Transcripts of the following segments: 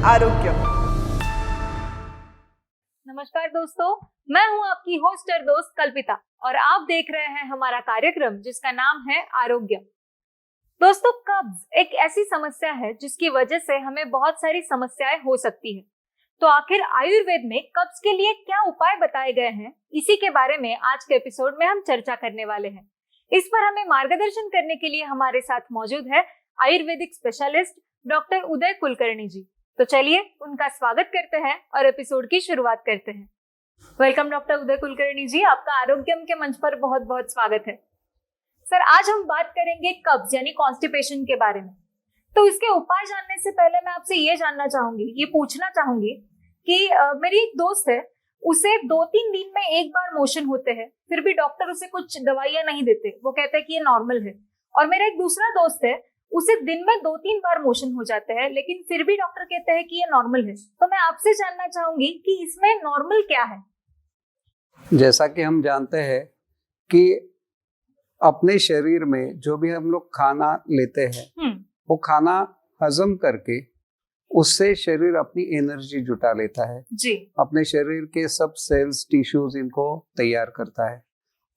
आरोग्य। नमस्कार दोस्तों, मैं हूं आपकी होस्ट और दोस्त कल्पिता और आप देख रहे हैं हमारा कार्यक्रम जिसका नाम है आरोग्य। दोस्तों, कब्ज एक ऐसी समस्या है जिसकी वजह से हमें बहुत सारी समस्याएं हो सकती है। तो आखिर आयुर्वेद में कब्ज के लिए क्या उपाय बताए गए हैं, इसी के बारे में आज के एपिसोड में हम चर्चा करने वाले हैं। इस पर हमें मार्गदर्शन करने के लिए हमारे साथ मौजूद है आयुर्वेदिक स्पेशलिस्ट डॉक्टर उदय कुलकर्णी जी। तो चलिए उनका स्वागत करते हैं और एपिसोड की शुरुआत करते हैं। वेलकम डॉक्टर उदय कुलकर्णी जी, आपका आरोग्यम के मंच पर बहुत बहुत स्वागत है। सर, आज हम बात करेंगे कब्ज यानी कॉन्स्टिपेशन के बारे में। तो इसके उपाय जानने से पहले मैं आपसे ये पूछना चाहूंगी कि मेरी एक दोस्त है, उसे 2-3 दिन में एक बार मोशन होते हैं, फिर भी डॉक्टर उसे कुछ दवाइयां नहीं देते, वो कहते हैं कि ये नॉर्मल है। और मेरा एक दूसरा दोस्त है, उसे दिन में 2-3 बार मोशन हो जाते हैं, लेकिन फिर भी डॉक्टर कहते हैं कि ये नॉर्मल है। तो मैं आपसे जानना चाहूंगी कि इसमें नॉर्मल क्या है। जैसा कि हम जानते हैं कि अपने शरीर में जो भी हम लोग खाना लेते हैं वो खाना हजम करके उससे शरीर अपनी एनर्जी जुटा लेता है जी। अपने शरीर के सब सेल्स टिश्यूज इनको तैयार करता है।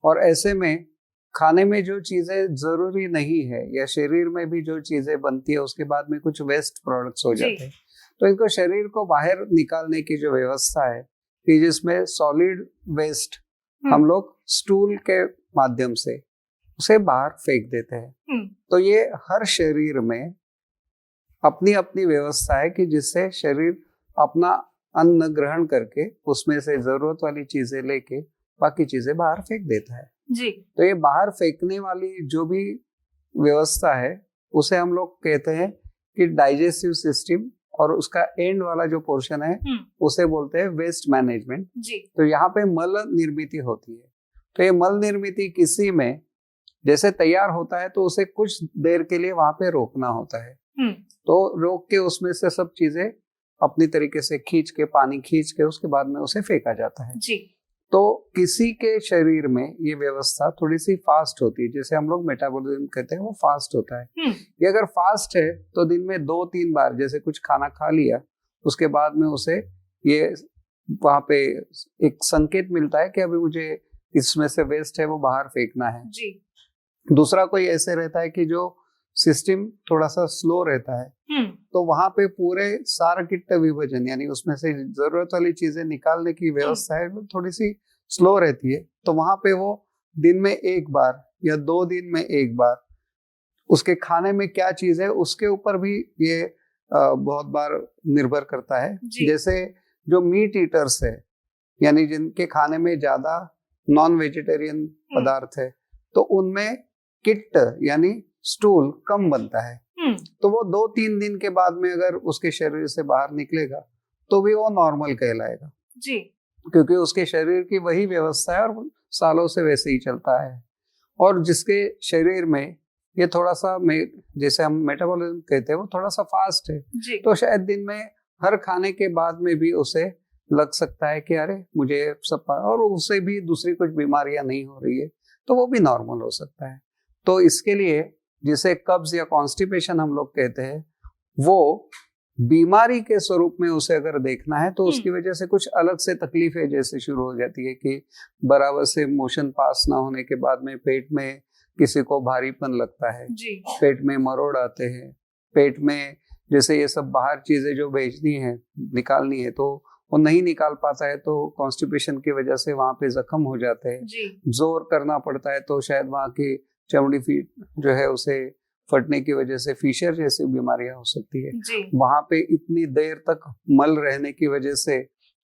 और ऐसे में खाने में जो चीजें जरूरी नहीं है या शरीर में भी जो चीजें बनती है उसके बाद में कुछ वेस्ट प्रोडक्ट्स हो जाते हैं, तो इनको शरीर को बाहर निकालने की जो व्यवस्था है कि जिसमें सॉलिड वेस्ट हम लोग स्टूल के माध्यम से उसे बाहर फेंक देते हैं। तो ये हर शरीर में अपनी अपनी व्यवस्था है कि जिससे शरीर अपना अन्न ग्रहण करके उसमें से जरूरत वाली चीजें लेके बाकी चीजें बाहर फेंक देता है जी। तो ये बाहर फेंकने वाली जो भी व्यवस्था है उसे हम लोग कहते हैं कि डाइजेस्टिव सिस्टम, और उसका एंड वाला जो पोर्शन है उसे बोलते हैं वेस्ट मैनेजमेंट जी। तो यहाँ पे मल निर्मित होती है। तो ये मल निर्मित किसी में जैसे तैयार होता है तो उसे कुछ देर के लिए वहां पे रोकना होता है। तो रोक के उसमें से सब चीजें अपनी तरीके से खींच के, पानी खींच के उसके बाद में उसे फेंका जाता है जी। तो किसी के शरीर में ये व्यवस्था थोड़ी सी फास्ट होती है, जैसे हम लोग मेटाबॉलिज्म कहते हैं, वो फास्ट होता है। ये अगर फास्ट है तो दिन में 2-3 बार जैसे कुछ खाना खा लिया उसके बाद में उसे ये वहां पे एक संकेत मिलता है कि अभी मुझे इसमें से वेस्ट है वो बाहर फेंकना है जी। दूसरा कोई ऐसे रहता है कि जो सिस्टम थोड़ा सा स्लो रहता है, तो वहां पे पूरे सारकिट्ट विभाजन यानी उसमें से जरूरत वाली चीजें निकालने की व्यवस्था है वो थोड़ी सी स्लो रहती है। तो वहां पे वो दिन में एक बार या 2 दिन में एक बार उसके खाने में क्या चीज है उसके ऊपर भी ये बहुत बार निर्भर करता है। जैसे जो मीट ईटर्स है यानी जिनके खाने में ज्यादा नॉन वेजिटेरियन पदार्थ है, तो उनमें किट यानी स्टूल कम बनता है। तो वो 2-3 दिन के बाद में अगर उसके शरीर से बाहर निकलेगा तो भी वो नॉर्मल कहलाएगा जी, क्योंकि उसके शरीर की वही व्यवस्था है और सालों से वैसे ही चलता है। और जिसके शरीर में ये थोड़ा सा जैसे हम मेटाबॉलिज्म कहते हैं वो थोड़ा सा फास्ट है जी, तो शायद दिन में हर खाने के बाद में भी उसे लग सकता है कि अरे मुझे सब, और उससे भी दूसरी कुछ बीमारियां नहीं हो रही है, तो वो भी नॉर्मल हो सकता है। तो इसके लिए जिसे कब्ज या कॉन्स्टिपेशन हम लोग कहते हैं, वो बीमारी के स्वरूप में उसे अगर देखना है तो उसकी वजह से कुछ अलग से तकलीफें जैसे शुरू हो जाती है कि बराबर से मोशन पास ना होने के बाद में पेट में किसी को भारीपन लगता है जी। पेट में मरोड़ आते हैं, पेट में जैसे ये सब बाहर चीजें जो भेजनी है निकालनी है तो वो नहीं निकाल पाता है, तो कॉन्स्टिपेशन की वजह से वहां पे जख्म हो जाते हैं, जोर करना पड़ता है तो शायद वहां की चमड़ी जो है उसे फटने की वजह से फिशर जैसी बीमारियां हो सकती है। वहां पे इतनी देर तक मल रहने की वजह से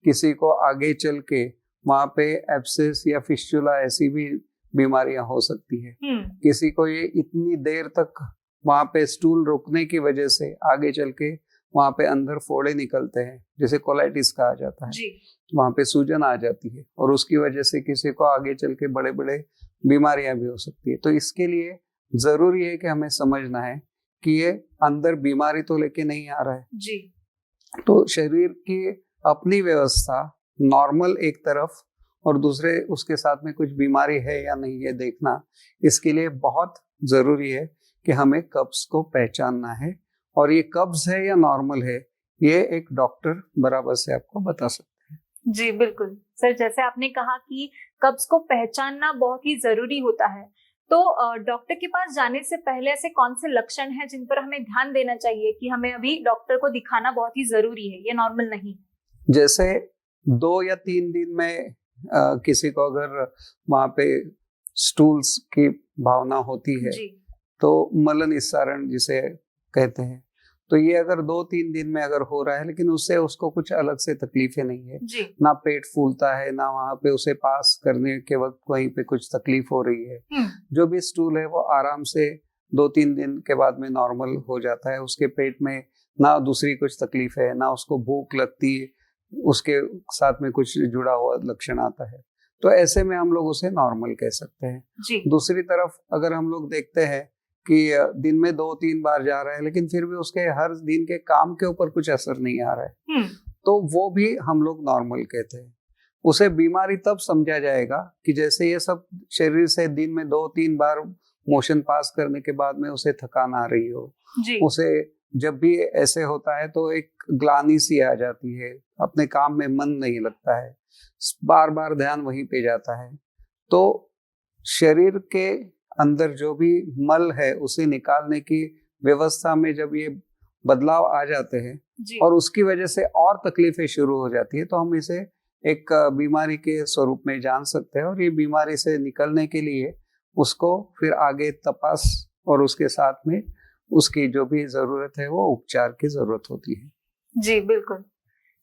किसी को आगे चल के वहां पे एब्सेस या फिस्टुला ऐसी भी बीमारियां हो सकती है। किसी को ये इतनी देर तक वहां पे स्टूल रुकने की वजह से आगे चल के वहां पे अंदर फोड़े निकलते हैं, जैसे कोलाइटिस कहा जाता है, वहां पे सूजन आ जाती है और उसकी वजह से किसी को आगे चल के बड़े बड़े बीमारियां भी हो सकती है। तो इसके लिए जरूरी है कि हमें समझना है कि ये अंदर बीमारी तो लेके नहीं आ रहा है जी। तो शरीर की अपनी व्यवस्था नॉर्मल एक तरफ और दूसरे उसके साथ में कुछ बीमारी है या नहीं ये देखना, इसके लिए बहुत जरूरी है कि हमें कब्ज को पहचानना है। और ये कब्ज है या नॉर्मल है ये एक डॉक्टर बराबर से आपको बता सकते हैं। जी बिल्कुल सर, जैसे आपने कहा कि कब्ज को पहचानना बहुत ही जरूरी होता है, तो डॉक्टर के पास जाने से पहले ऐसे कौन से लक्षण हैं जिन पर हमें ध्यान देना चाहिए कि हमें अभी डॉक्टर को दिखाना बहुत ही जरूरी है, ये नॉर्मल नहीं? जैसे 2 या 3 दिन में किसी को अगर वहां पे स्टूल्स की भावना होती है जी। तो मल निस्सारण जिसे कहते हैं, तो ये अगर 2-3 दिन में अगर हो रहा है लेकिन उससे उसको कुछ अलग से तकलीफें नहीं है, जी। ना पेट फूलता है, ना वहां पे उसे पास करने के वक्त कहीं पे कुछ तकलीफ हो रही है, जो भी स्टूल है वो आराम से 2-3 दिन के बाद में नॉर्मल हो जाता है। उसके पेट में ना दूसरी कुछ तकलीफ है, ना उसको भूख लगती है, उसके साथ में कुछ जुड़ा हुआ लक्षण आता है, तो ऐसे में हम लोग उसे नॉर्मल कह सकते हैं। जी। दूसरी तरफ अगर हम लोग देखते हैं कि दिन में 2-3 बार जा रहा है लेकिन फिर भी उसके हर दिन के काम के ऊपर कुछ असर नहीं आ रहा है, तो वो भी हम लोग नॉर्मल कहते हैं। उसे बीमारी तब समझा जाएगा कि जैसे ये सब शरीर से दिन में 2-3 बार मोशन पास करने के बाद में उसे थकान आ रही हो, जी। उसे जब भी ऐसे होता है तो एक ग्लानि सी आ जाती है, अपने काम में मन नहीं लगता है, बार बार ध्यान वहीं पे जाता है, तो शरीर के अंदर जो भी मल है उसे निकालने की व्यवस्था में जब ये बदलाव आ जाते हैं और उसकी वजह से और तकलीफें शुरू हो जाती है, तो हम इसे एक बीमारी के स्वरूप में जान सकते हैं। और ये बीमारी से निकलने के लिए उसको फिर आगे तपास और उसके साथ में उसकी जो भी जरूरत है वो उपचार की जरूरत होती है। जी बिल्कुल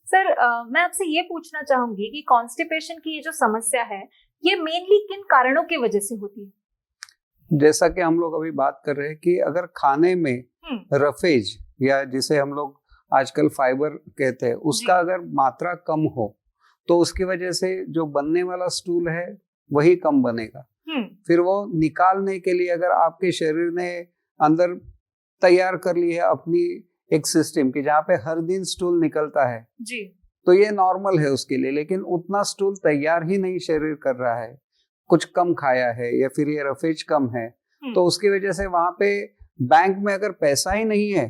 सर, मैं आपसे ये पूछना चाहूंगी कि कॉन्स्टिपेशन की ये जो समस्या है ये मेनली किन कारणों की वजह से होती है? जैसा कि हम लोग अभी बात कर रहे हैं कि अगर खाने में रफेज या जिसे हम लोग आजकल फाइबर कहते हैं उसका अगर मात्रा कम हो तो उसकी वजह से जो बनने वाला स्टूल है वही कम बनेगा। फिर वो निकालने के लिए अगर आपके शरीर ने अंदर तैयार कर ली है अपनी एक सिस्टम की जहाँ पे हर दिन स्टूल निकलता है जी, तो ये नॉर्मल है उसके लिए, लेकिन उतना स्टूल तैयार ही नहीं शरीर कर रहा है, कुछ कम खाया है या फिर ये रफेज कम है, तो उसकी वजह से वहां पे बैंक में अगर पैसा ही नहीं है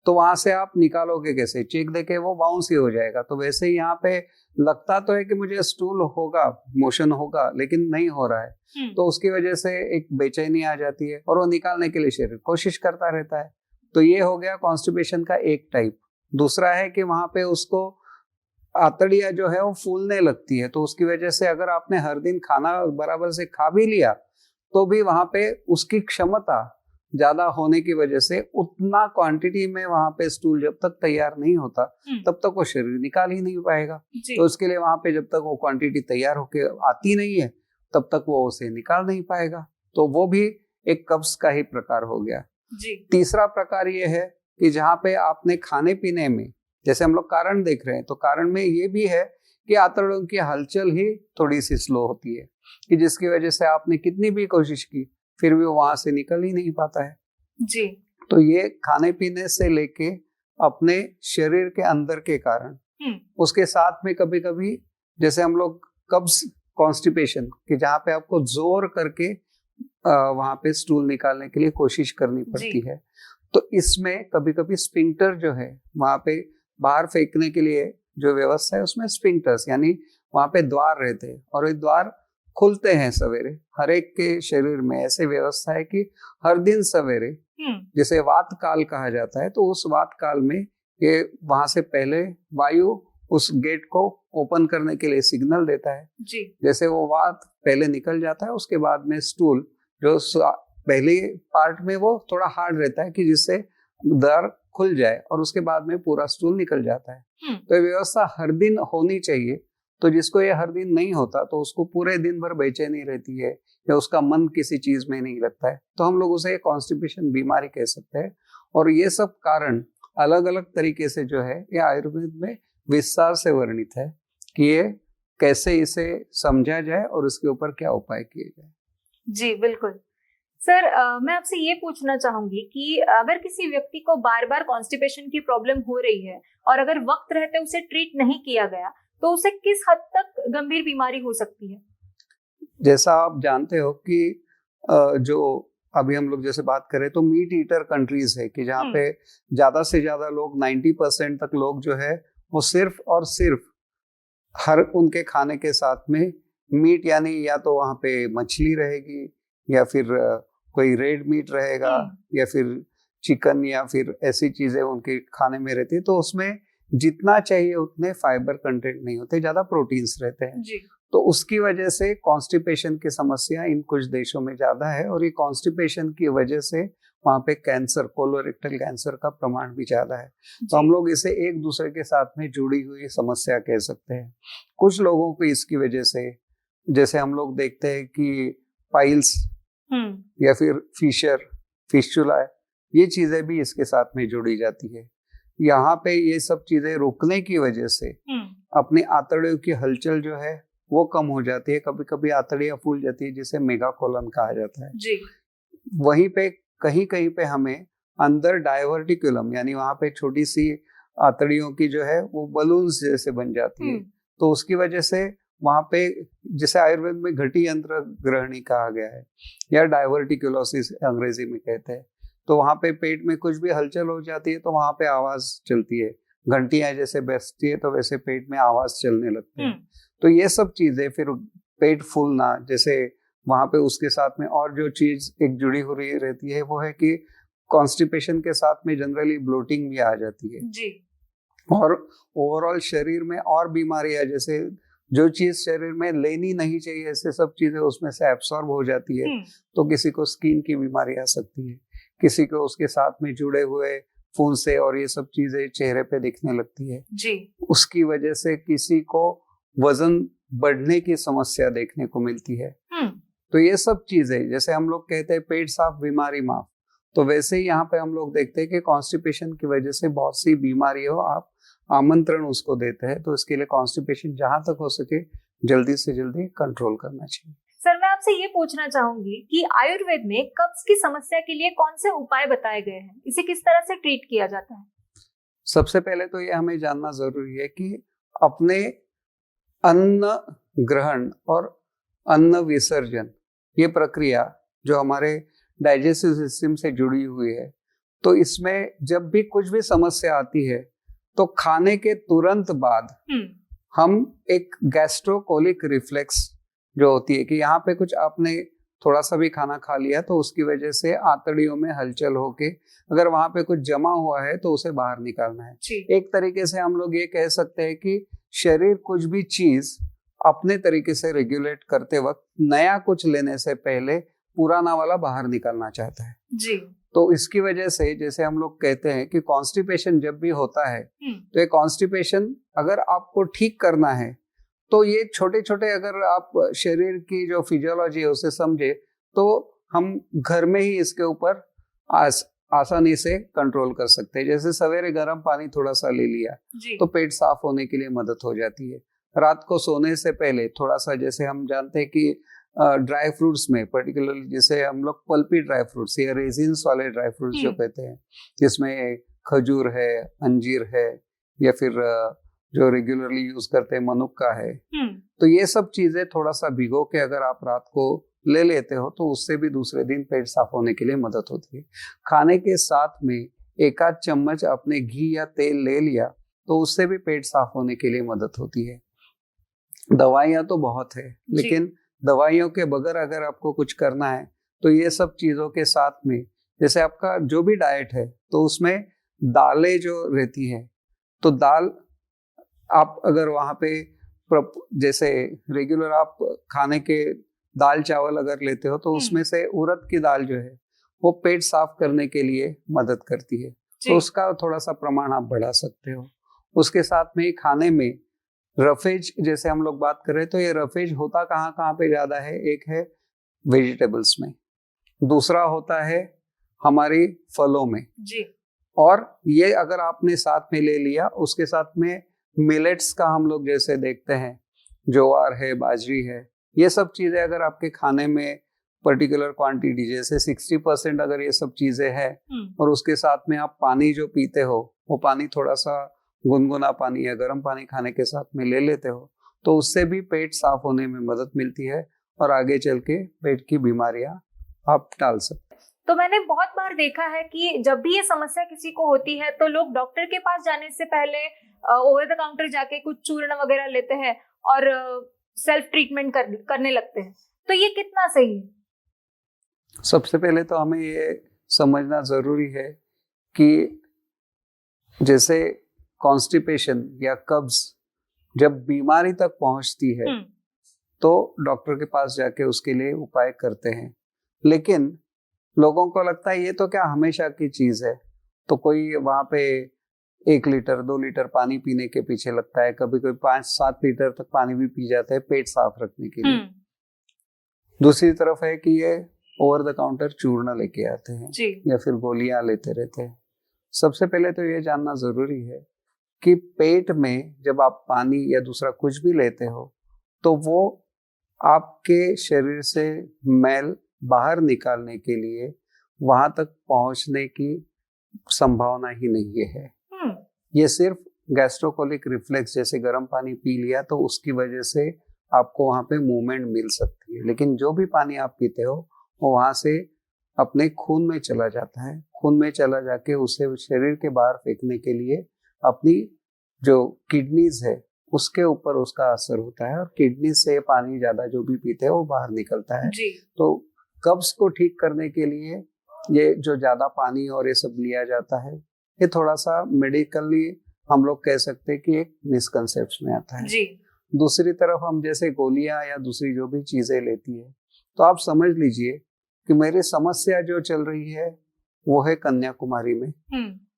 तो वहां से आप निकालोगे कैसे? चेक देके वो बाउंस ही हो जाएगा। तो वैसे ही यहाँ पे लगता तो है कि मुझे स्टूल होगा, मोशन होगा, लेकिन नहीं हो रहा है, तो उसकी वजह से एक बेचैनी आ जाती है और वो निकालने के लिए शरीर कोशिश करता रहता है। तो ये हो गया कॉन्स्टिपेशन का एक टाइप। दूसरा है कि वहां पे उसको आंतड़ियां जो है वो फूलने लगती है, तो उसकी वजह से अगर आपने हर दिन खाना बराबर से खा भी लिया तो भी वहां पे उसकी क्षमता ज्यादा होने की वजह से उतना क्वांटिटी में वहां पे स्टूल जब तक तैयार नहीं होता तब तक वो शरीर निकाल ही नहीं पाएगा। तो उसके लिए वहां पे जब तक वो क्वांटिटी तैयार होके आती नहीं है तब तक वो उसे निकाल नहीं पाएगा, तो वो भी एक कब्ज का ही प्रकार हो गया। तीसरा प्रकार ये है कि जहाँ पे आपने खाने पीने में, जैसे हम लोग कारण देख रहे हैं, तो कारण में ये भी है कि आंतड़ियों की हलचल ही थोड़ी सी स्लो होती है कि जिसकी वजह से आपने कितनी भी कोशिश की फिर भी वहां से निकल ही नहीं पाता है। जी। तो ये खाने पीने से लेके अपने शरीर के अंदर के कारण, उसके साथ में कभी कभी जैसे हम लोग कब्ज कॉन्स्टिपेशन कि जहाँ पे आपको जोर करके वहां पे स्टूल निकालने के लिए कोशिश करनी पड़ती है, तो इसमें कभी कभी स्फिंक्टर जो है वहां पे बाहर फेंकने के लिए जो व्यवस्था है उसमें स्फिंक्टर्स यानी वहां पे द्वार रहते हैं और ये द्वार खुलते हैं सवेरे। हर एक के शरीर में ऐसे व्यवस्था है कि हर दिन सवेरे, जिसे वात काल कहा जाता है, तो उस वात काल में ये वहां से पहले वायु उस गेट को ओपन करने के लिए सिग्नल देता है। जैसे वो वात पहले निकल जाता है उसके बाद में स्टूल जो पहले पार्ट में वो थोड़ा हार्ड रहता है कि जिससे द्वार खुल जाए और उसके बाद में पूरा स्टूल निकल जाता है। तो ये व्यवस्था हर दिन होनी चाहिए, तो जिसको ये हर दिन नहीं होता तो उसको पूरे दिन भर बेचैनी रहती है या उसका मन किसी चीज में नहीं लगता है, तो हम लोग उसे कॉन्स्टिपेशन बीमारी कह सकते हैं। और ये सब कारण अलग अलग तरीके से जो है ये आयुर्वेद में विस्तार से वर्णित है कि ये कैसे इसे समझा जाए और उसके ऊपर क्या उपाय किए जाए। जी बिल्कुल सर, मैं आपसे ये पूछना चाहूंगी कि अगर किसी व्यक्ति को बार बार कॉन्स्टिपेशन की प्रॉब्लम हो रही है और अगर वक्त रहते उसे ट्रीट नहीं किया गया तो उसे किस हद तक गंभीर बीमारी हो सकती है? जैसा आप जानते हो कि जो अभी हम लोग जैसे बात करें तो मीट ईटर कंट्रीज है कि जहाँ पे ज्यादा से ज्यादा लोग 90% तक लोग जो है वो सिर्फ और सिर्फ हर उनके खाने के साथ में मीट, यानी या तो वहाँ पे मछली रहेगी या फिर कोई रेड मीट रहेगा या फिर चिकन या फिर ऐसी चीजें उनके खाने में रहती है। तो उसमें जितना चाहिए उतने फाइबर कंटेंट नहीं होते, ज्यादा प्रोटीन्स रहते हैं जी। तो उसकी वजह से कॉन्स्टिपेशन की समस्या इन कुछ देशों में ज्यादा है और ये कॉन्स्टिपेशन की वजह से वहाँ पे कैंसर, कोलोरेक्टल कैंसर का प्रमाण भी ज्यादा है। तो हम लोग इसे एक दूसरे के साथ में जुड़ी हुई समस्या कह सकते हैं। कुछ लोगों को इसकी वजह से, जैसे हम लोग देखते हैं कि पाइल्स या फिर फिस्चुला, ये चीजें भी इसके साथ में जुड़ी जाती है। यहाँ पे ये सब चीजें रुकने की वजह से अपनी आंतड़ियों की हलचल जो है वो कम हो जाती है। कभी कभी आंतड़ियां फूल जाती है जिसे मेगाकोलन कहा जाता है जी। वहीं पे कहीं कहीं पे हमें अंदर डायवर्टिकुलम, यानी वहाँ पे छोटी सी आंतड़ियों की जो है वो बलून्स जैसे बन जाती है। तो उसकी वजह से वहाँ पे, जिसे आयुर्वेद में घटी यंत्र ग्रहणी कहा गया है या डायवर्टिकुलोसिस अंग्रेजी में कहते हैं, तो वहाँ पे पेट में कुछ भी हलचल हो जाती है तो वहाँ पे आवाज चलती है, घंटियां जैसे बजती है तो वैसे पेट में आवाज चलने लगती है। तो ये सब चीजें, फिर पेट फूलना, जैसे वहाँ पे उसके साथ में और जो चीज एक जुड़ी हुई रहती है वो है कि कॉन्स्टिपेशन के साथ में जनरली ब्लोटिंग भी आ जाती है जी। और ओवरऑल शरीर में और बीमारियां, जैसे जो चीज शरीर में लेनी नहीं चाहिए ऐसे सब चीजें उसमें से एब्सॉर्ब हो जाती है। तो किसी को स्किन की बीमारी आ सकती है, किसी को उसके साथ में जुड़े हुए फुंसे और ये सब चीजें चेहरे पे दिखने लगती है जी। उसकी वजह से किसी को वजन बढ़ने की समस्या देखने को मिलती है। तो ये सब चीजें, जैसे हम लोग कहते हैं पेट साफ बीमारी माफ, तो वैसे ही यहाँ पे हम लोग देखते हैं कि कॉन्स्टिपेशन की वजह से बहुत सी बीमारियों आप आमंत्रण उसको देते हैं। तो इसके लिए कॉन्स्टिपेशन जहां तक हो सके जल्दी से जल्दी कंट्रोल करना चाहिए। सर, मैं आपसे ये पूछना चाहूंगी कि आयुर्वेद में कब्ज की समस्या के लिए कौन से उपाय बताए गए हैं, इसे किस तरह से ट्रीट किया जाता है? सबसे पहले तो ये हमें जानना जरूरी है कि अपने अन्न ग्रहण और अन्न विसर्जन, ये प्रक्रिया जो हमारे डाइजेस्टिव सिस्टम से जुड़ी हुई है, तो इसमें जब भी कुछ भी समस्या आती है तो खाने के तुरंत बाद हम एक गैस्ट्रोकोलिक रिफ्लेक्स जो होती है कि यहाँ पे कुछ आपने थोड़ा सा भी खाना खा लिया तो उसकी वजह से आंतड़ियों में हलचल होके अगर वहां पे कुछ जमा हुआ है तो उसे बाहर निकालना है। एक तरीके से हम लोग ये कह सकते हैं कि शरीर कुछ भी चीज अपने तरीके से रेगुलेट करते वक्त नया कुछ लेने से पहले पुराना वाला बाहर निकालना चाहता है जी। तो इसकी वजह से जैसे हम लोग कहते हैं कि कॉन्स्टिपेशन जब भी होता है तो ये कॉन्स्टिपेशन अगर आपको ठीक करना है तो ये छोटे छोटे, अगर आप शरीर की जो फिजियोलॉजी है उसे समझे तो हम घर में ही इसके ऊपर आसानी से कंट्रोल कर सकते हैं। जैसे सवेरे गर्म पानी थोड़ा सा ले लिया तो पेट साफ होने के लिए मदद हो जाती है। रात को सोने से पहले थोड़ा सा, जैसे हम जानते हैं कि ड्राई फ्रूट्स में पर्टिकुलरली जैसे हम लोग पल्पी ड्राई फ्रूट्स या रेजिन्स वाले ड्राई फ्रूट्स जो कहते हैं, जिसमें खजूर है, अंजीर है या फिर जो रेगुलरली यूज करते हैं मनुक्का है, तो ये सब चीजें थोड़ा सा भिगो के अगर आप रात को ले लेते हो तो उससे भी दूसरे दिन पेट साफ होने के लिए मदद होती है। खाने के साथ में एक आध चम्मच आपने घी या तेल ले लिया तो उससे भी पेट साफ होने के लिए मदद होती है। दवाइयाँ तो बहुत है, लेकिन दवाइयों के बगैर अगर आपको कुछ करना है तो ये सब चीजों के साथ में, जैसे आपका जो भी डाइट है तो उसमें दालें जो रहती है, तो दाल आप अगर वहाँ पे जैसे रेगुलर आप खाने के दाल चावल अगर लेते हो तो उसमें से उड़द की दाल जो है वो पेट साफ करने के लिए मदद करती है, तो उसका थोड़ा सा प्रमाण आप बढ़ा सकते हो। उसके साथ में खाने में रफेज, जैसे हम लोग बात कर रहे हैं तो ये रफेज होता कहाँ पे ज्यादा है, एक है वेजिटेबल्स में, दूसरा होता है हमारी फलों में जी। और ये अगर आपने साथ में ले लिया, उसके साथ में मिलेट्स का हम लोग जैसे देखते हैं, ज्वार है, बाजरी है, ये सब चीजें अगर आपके खाने में पर्टिकुलर क्वांटिटी जैसे 60% अगर ये सब चीजें हैं और उसके साथ में आप पानी जो पीते हो वो पानी थोड़ा सा गुनगुना पानी या गर्म पानी खाने के साथ में ले लेते हो तो उससे भी पेट साफ होने में मदद मिलती है और आगे चल के पेट की बीमारियां आप टाल सकते हैं। तो मैंने बहुत बार देखा है कि जब भी ये समस्या किसी को होती है तो लोग डॉक्टर के पास जाने से पहले ओवर द काउंटर जाके कुछ चूर्ण वगैरह लेते हैं और सेल्फ ट्रीटमेंट करने लगते हैं। तो ये कितना सही है? सबसे पहले तो हमें ये समझना जरूरी है कि जैसे कॉन्स्टिपेशन या कब्ज जब बीमारी तक पहुंचती है तो डॉक्टर के पास जाके उसके लिए उपाय करते हैं, लेकिन लोगों को लगता है ये तो क्या हमेशा की चीज है, तो कोई वहां पे 1 लीटर 2 लीटर पानी पीने के पीछे लगता है, कभी कोई 5-7 लीटर तक पानी भी पी जाते हैं पेट साफ रखने के लिए। दूसरी तरफ है कि ये ओवर द काउंटर चूर्ण लेके आते हैं या फिर गोलियां लेते रहते हैं। सबसे पहले तो ये जानना जरूरी है कि पेट में जब आप पानी या दूसरा कुछ भी लेते हो तो वो आपके शरीर से मैल बाहर निकालने के लिए वहां तक पहुंचने की संभावना ही नहीं है। ये सिर्फ गैस्ट्रोकोलिक रिफ्लेक्स, जैसे गर्म पानी पी लिया तो उसकी वजह से आपको वहां पे मूवमेंट मिल सकती है, लेकिन जो भी पानी आप पीते हो वो वहां से अपने खून में चला जाता है। खून में चला जाके उसे शरीर के बाहर फेंकने के लिए अपनी जो किडनीज है उसके ऊपर उसका असर होता है, और किडनी से पानी ज्यादा जो भी पीते हैं वो बाहर निकलता है। तो कब्ज को ठीक करने के लिए ये जो ज्यादा पानी और ये सब लिया जाता है, ये थोड़ा सा मेडिकली हम लोग कह सकते हैं कि एक मिसकंसेप्शन में आता है। दूसरी तरफ हम जैसे गोलियां या दूसरी जो भी चीजें लेती है, तो आप समझ लीजिए कि मेरी समस्या जो चल रही है वो है कन्याकुमारी में,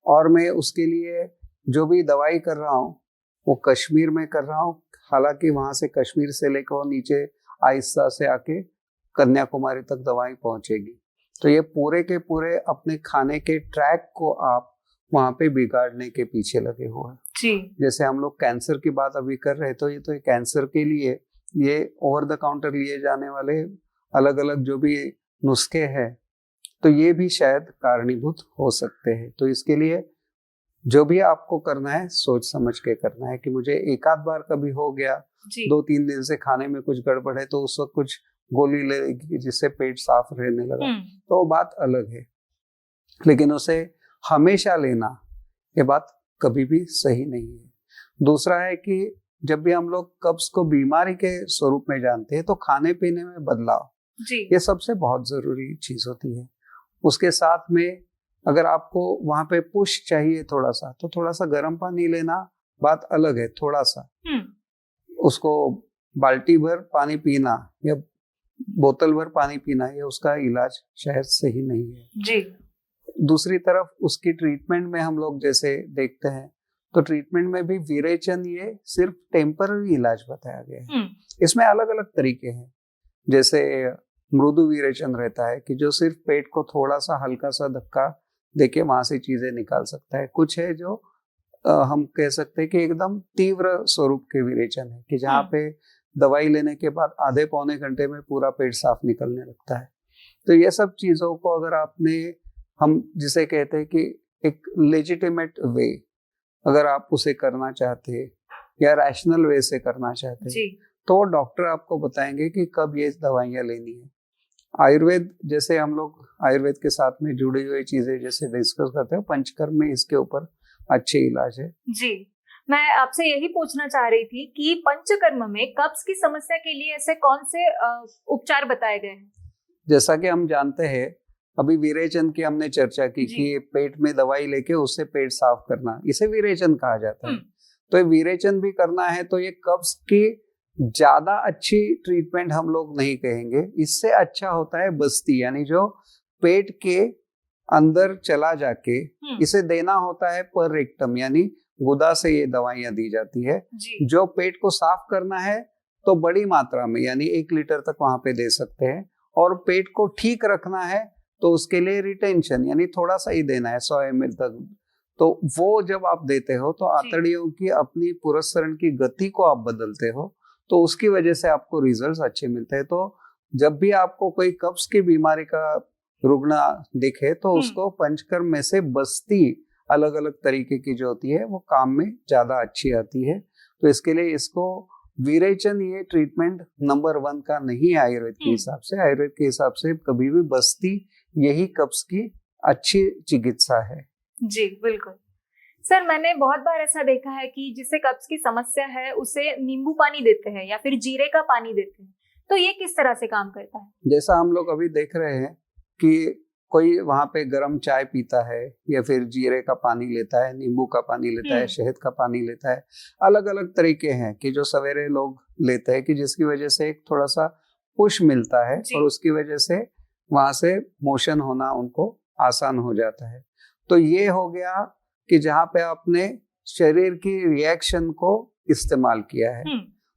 और मैं उसके लिए जो भी दवाई कर रहा हूँ वो कश्मीर में कर रहा हूँ। हालांकि वहां से कश्मीर से लेकर वो नीचे आहिस्ता से आके कन्याकुमारी तक दवाई पहुंचेगी। तो ये पूरे के पूरे अपने खाने के ट्रैक को आप वहां पे बिगाड़ने के पीछे लगे हुए हैं। जैसे हम लोग कैंसर की बात अभी कर रहे हैं, तो ये तो कैंसर के लिए ये ओवर द काउंटर लिए जाने वाले अलग अलग जो भी नुस्खे हैं, तो ये भी शायद कारणीभूत हो सकते हैं। तो इसके लिए जो भी आपको करना है सोच समझ के करना है कि मुझे एक आध बार कभी हो गया, 2-3 दिन से खाने में कुछ गड़बड़ है, तो उस वक्त कुछ गोली लेगी जिससे पेट साफ रहने लगा, तो वो बात अलग है। लेकिन उसे हमेशा लेना, ये बात कभी भी सही नहीं है। दूसरा है कि जब भी हम लोग कब्ज को बीमारी के स्वरूप में जानते हैं तो खाने पीने में बदलाव, ये सबसे बहुत जरूरी चीज होती है। उसके साथ में अगर आपको वहां पे पुश चाहिए थोड़ा सा, तो थोड़ा सा गर्म पानी लेना बात अलग है। थोड़ा सा उसको बाल्टी भर पानी पीना या बोतल भर पानी पीना, ये उसका इलाज शायद सही नहीं है। दूसरी तरफ उसकी ट्रीटमेंट में हम लोग जैसे देखते हैं, तो ट्रीटमेंट में भी विरेचन ये सिर्फ टेम्पररी इलाज बताया गया है। इसमें अलग अलग तरीके हैं, जैसे मृदु विरेचन रहता है कि जो सिर्फ पेट को थोड़ा सा हल्का सा धक्का देके वहां से चीजें निकाल सकता है। कुछ है जो हम कह सकते हैं कि एकदम तीव्र स्वरूप के विरेचन है, कि जहाँ पे दवाई लेने के बाद आधे पौने घंटे में पूरा पेट साफ निकलने लगता है। तो ये सब चीजों को अगर आपने, हम जिसे कहते हैं कि एक लेजिटिमेट वे, अगर आप उसे करना चाहते हैं या रैशनल वे से करना चाहते हैं, तो डॉक्टर आपको बताएंगे कि कब ये दवाइयाँ लेनी है। आयुर्वेद जैसे हम लोग आयुर्वेद के साथ में जुड़ी हुई चीजें जैसे डिस्कस करते हैं, पंचकर्म में इसके ऊपर अच्छे इलाज है। मैं आपसे यही पूछना चाह रही थी कि पंचकर्म में कब्ज की समस्या के लिए ऐसे कौन से उपचार बताए गए हैं? जैसा कि हम जानते हैं, अभी विरेचन की हमने चर्चा की कि पेट में दवाई लेके उससे पेट साफ करना, इसे विरेचन कहा जाता है। तो ये विरेचन भी करना है, तो ये कब्ज की ज्यादा अच्छी ट्रीटमेंट हम लोग नहीं कहेंगे। इससे अच्छा होता है बस्ती, यानी जो पेट के अंदर चला जाके इसे देना होता है पर रेक्टम, यानी गुदा से ये दवाइयां दी जाती है। जो पेट को साफ करना है तो बड़ी मात्रा में, यानी 1 लीटर तक वहां पे दे सकते हैं, और पेट को ठीक रखना है तो उसके लिए रिटेंशन यानी थोड़ा सा ही देना है, 100 ml तक। तो वो जब आप देते हो तो आंतड़ियों की अपनी पुरस्सरण की गति को आप बदलते हो, तो उसकी वजह से आपको रिजल्ट्स अच्छे मिलते हैं। तो जब भी आपको कोई कब्ज की बीमारी का रुग्ण दिखे तो उसको पंचकर्म में से बस्ती अलग अलग तरीके की जो होती है वो काम में ज्यादा अच्छी आती है। तो इसके लिए इसको विरेचन ये ट्रीटमेंट नंबर 1 का नहीं है आयुर्वेद के हिसाब से। आयुर्वेद के हिसाब से कभी भी बस्ती यही कब्ज की अच्छी चिकित्सा है। जी बिल्कुल सर, मैंने बहुत बार ऐसा देखा है कि जिसे कब्ज की समस्या है उसे नींबू पानी देते हैं या फिर जीरे का पानी देते हैं, तो ये किस तरह से काम करता है? जैसा हम लोग अभी देख रहे हैं कि कोई वहाँ पे गर्म चाय पीता है या फिर जीरे का पानी लेता है, नींबू का पानी लेता है, शहद का पानी लेता है। अलग अलग तरीके हैं कि जो सवेरे लोग लेते हैं कि जिसकी वजह से एक थोड़ा सा पुश मिलता है और उसकी वजह से वहाँ से मोशन होना उनको आसान हो जाता है। तो ये हो गया कि जहाँ पे आपने शरीर की रिएक्शन को इस्तेमाल किया है।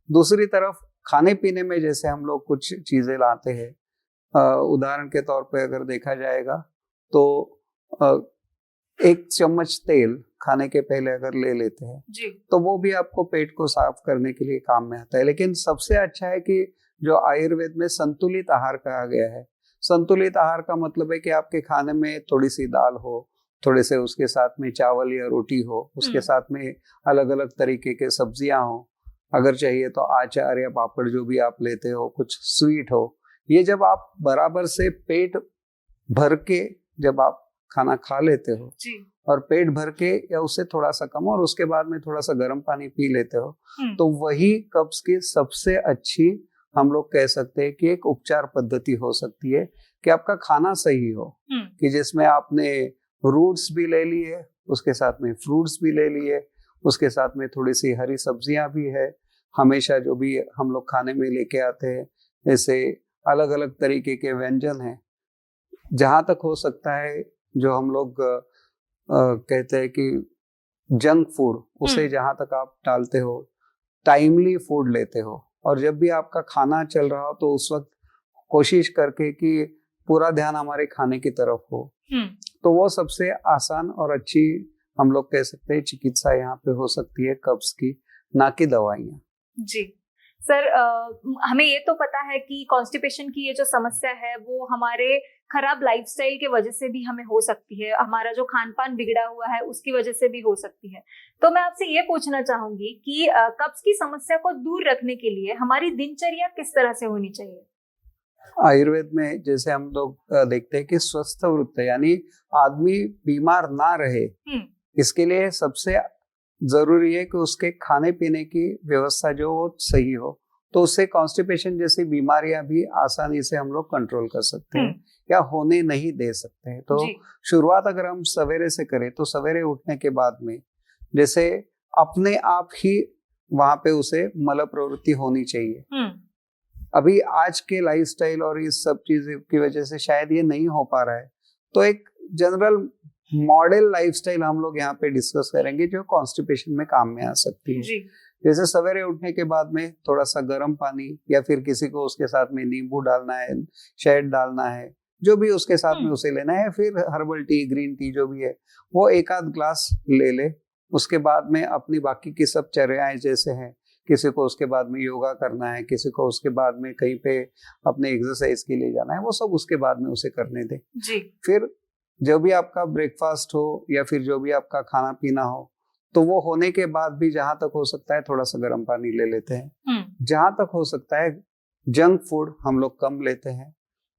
दूसरी तरफ खाने पीने में जैसे हम लोग कुछ चीजें लाते हैं, उदाहरण के तौर पे अगर देखा जाएगा तो 1 चम्मच तेल खाने के पहले अगर ले लेते हैं जी, तो वो भी आपको पेट को साफ करने के लिए काम में आता है। लेकिन सबसे अच्छा है कि जो आयुर्वेद में संतुलित आहार कहा गया है। संतुलित आहार का मतलब है कि आपके खाने में थोड़ी सी दाल हो, थोड़े से उसके साथ में चावल या रोटी हो, उसके साथ में अलग अलग तरीके के सब्जियां हो, अगर चाहिए तो अचार या पापड़ जो भी आप लेते हो, कुछ स्वीट हो। ये जब आप बराबर से पेट भर के जब आप खाना खा लेते हो जी, और पेट भर के या उससे थोड़ा सा कम और उसके बाद में थोड़ा सा गर्म पानी पी लेते हो, तो वही कब्ज की सबसे अच्छी हम लोग कह सकते हैं कि एक उपचार पद्धति हो सकती है कि आपका खाना सही हो, कि जिसमें आपने रूट्स भी ले लिए, उसके साथ में फ्रूट्स भी ले लिए, उसके साथ में थोड़ी सी हरी सब्जियां भी है। हमेशा जो भी हम लोग खाने में लेके आते हैं ऐसे अलग अलग तरीके के व्यंजन हैं। जहाँ तक हो सकता है जो हम लोग कहते हैं कि जंक फूड, उसे जहाँ तक आप टालते हो, टाइमली फूड लेते हो, और जब भी आपका खाना चल रहा हो तो उस वक्त कोशिश करके कि पूरा ध्यान हमारे खाने की तरफ हो, तो वो सबसे आसान और अच्छी हम लोग कह सकते हैं चिकित्सा यहाँ पे हो सकती है कब्ज की, ना कि दवाइयाँ। जी सर, हमें ये तो पता है कि कॉन्स्टिपेशन की ये जो समस्या है वो हमारे खराब लाइफस्टाइल के वजह से भी हमें हो सकती है, हमारा जो खान पान बिगड़ा हुआ है उसकी वजह से भी हो सकती है। तो मैं आपसे ये पूछना चाहूंगी कि कब्ज की समस्या को दूर रखने के लिए हमारी दिनचर्या किस तरह से होनी चाहिए? आयुर्वेद में जैसे हम लोग देखते हैं कि स्वस्थ वृत्त यानी आदमी बीमार ना रहे, इसके लिए सबसे जरूरी है कि उसके खाने पीने की व्यवस्था जो वो सही हो, तो उससे कॉन्स्टिपेशन जैसी बीमारियां भी आसानी से हम लोग कंट्रोल कर सकते हैं या होने नहीं दे सकते हैं। तो शुरुआत अगर हम सवेरे से करें तो सवेरे उठने के बाद में जैसे अपने आप ही वहां पे उसे मल प्रवृत्ति होनी चाहिए। अभी आज के लाइफस्टाइल और इस सब चीज की वजह से शायद ये नहीं हो पा रहा है, तो एक जनरल मॉडल लाइफस्टाइल हम लोग यहाँ पे डिस्कस करेंगे जो कॉन्स्टिपेशन में काम में आ सकती है। जैसे सवेरे उठने के बाद में थोड़ा सा गर्म पानी या फिर किसी को उसके साथ में नींबू डालना है, शहद डालना है, जो भी उसके साथ में उसे लेना है, फिर हर्बल टी, ग्रीन टी जो भी है वो 1 आध ग्लास ले ले। उसके बाद में अपनी बाकी की सब चर्याएं जैसे हैं, किसी को उसके बाद में योगा करना है, किसी को उसके बाद में कहीं पे अपने एक्सरसाइज के लिए जाना है, वो सब उसके बाद में उसे करने दे। फिर जो भी आपका ब्रेकफास्ट हो या फिर जो भी आपका खाना पीना हो, तो वो होने के बाद भी जहां तक हो सकता है थोड़ा सा गर्म पानी ले लेते हैं। जहां तक हो सकता है जंक फूड हम लोग कम लेते हैं।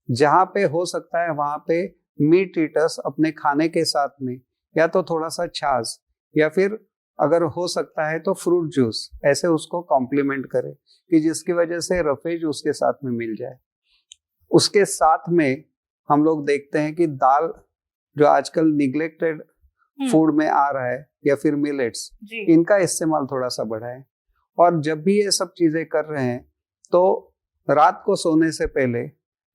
जहां पे हो सकता है वहां पे मीट ईटर्स अपने खाने के साथ में या तो थोड़ा सा छाछ या फिर अगर हो सकता है तो फ्रूट जूस ऐसे उसको कॉम्प्लीमेंट करे कि जिसकी वजह से रफेज उसके साथ में मिल जाए। उसके साथ में हम लोग देखते हैं कि दाल जो आजकल निग्लेक्टेड फूड में आ रहा है या फिर मिलेट्स, इनका इस्तेमाल थोड़ा सा बढ़ाएं। और जब भी ये सब चीजें कर रहे हैं तो रात को सोने से पहले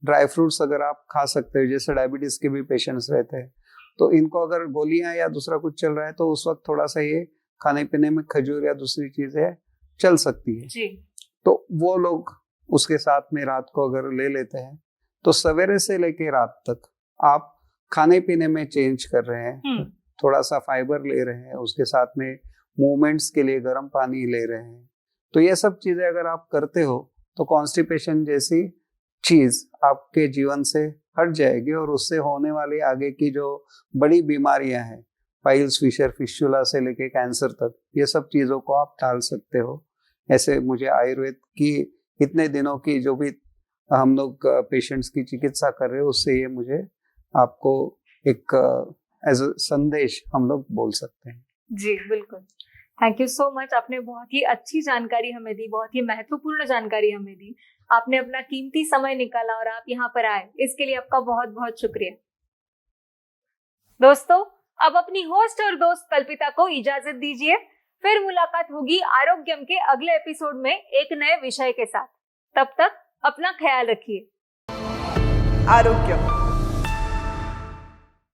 ड्राई फ्रूट्स अगर आप खा सकते हो, जैसे डायबिटीज के भी पेशेंट्स रहते हैं तो इनको अगर गोलियां या दूसरा कुछ चल रहा है तो उस वक्त थोड़ा सा ये खाने पीने में खजूर या दूसरी चीजें चल सकती है। तो वो लोग उसके साथ में रात को अगर ले लेते हैं तो सवेरे से लेके रात तक आप खाने पीने में चेंज कर रहे हैं, थोड़ा सा फाइबर ले रहे हैं, उसके साथ में मूवमेंट्स के लिए गर्म पानी ले रहे हैं। तो ये सब चीजें अगर आप करते हो तो कॉन्स्टिपेशन जैसी चीज आपके जीवन से हट जाएगी और उससे होने वाली आगे की जो बड़ी बीमारियां हैं, पाइल्स, फिशर, फिस्टुला से लेके कैंसर तक, ये सब चीजों को आप टाल सकते हो। ऐसे मुझे आयुर्वेद की इतने दिनों की जो भी हम लोग पेशेंट्स की चिकित्सा कर रहे हैं उससे ये मुझे आपको एक एज अ संदेश हम लोग बोल सकते हैं। जी बिल्कुल, थैंक यू सो मच। आपने बहुत ही अच्छी जानकारी हमें दी, बहुत ही महत्वपूर्ण जानकारी हमें दी। आपने अपना कीमती समय निकाला और आप यहाँ पर आए, इसके लिए आपका बहुत बहुत शुक्रिया। दोस्तों, अब अपनी होस्ट और दोस्त कल्पिता को इजाजत दीजिए। फिर मुलाकात होगी आरोग्यम के अगले एपिसोड में एक नए विषय के साथ। तब तक अपना ख्याल रखिए। आरोग्यम।